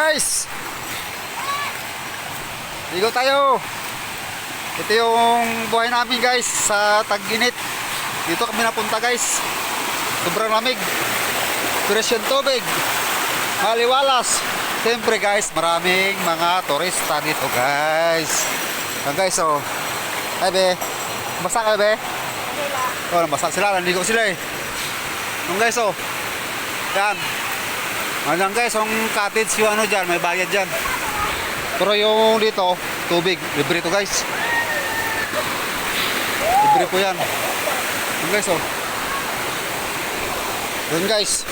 guys, ligo tayo. Ito yung buhay namin guys sa tag-init. Dito kami napunta guys. Sobrang lamig. Fresh yung tubig, maliwalas. Siyempre guys, maraming mga turista dito guys. Yan guys, oh. Ay be, basa ka be? Oh, nabasa sila, naligo sila eh. Yan guys, oh. Yan. Ayan guys, yung cottage yung ano dyan, may bayad dyan. Pero yung dito, tubig, libre to guys. Libre po yan. Ayan guys, oh. Doon guys.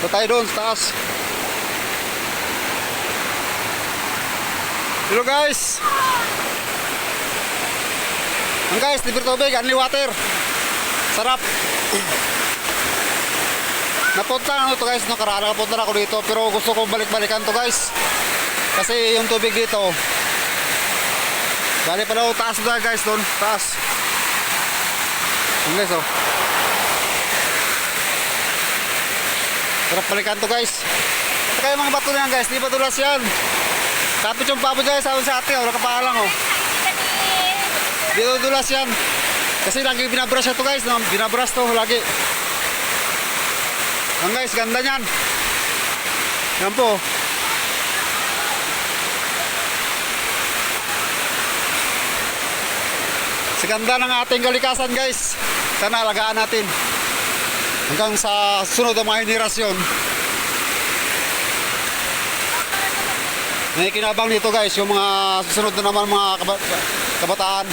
Ito tayo doon sa taas. Hello guys. Ayan guys, libre tubig, only water. Sarap. Napunta na to guys, nakaraan napunta na ako dito, pero gusto ko balik-balikan to guys. Kasi yung tubig dito, bali pala o taas na guys doon, taas. Yung guys oh. Sarap balikan to guys. Ito kayo mga bato na yan guys, di ba dulas yan? Kapit yung papo guys, sa atin, wala kapalang oh. Dito dulas yan. Kasi lagi binabrush ito guys, binabrush to lagi. Yan guys, ganda niyan. Yan po. Sa ganda ng ating kalikasan guys. Sana alagaan natin. Hanggang sa sunod na mga henerasyon. May kinabang dito guys, yung mga susunod na naman mga kabataan.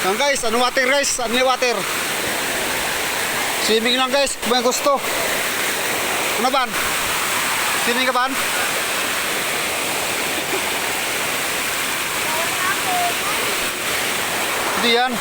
Yan guys, ano water guys, ano water. Swimming lang guys, kung may gusto. Ano ban? Swimming ka ban? Hindi yan.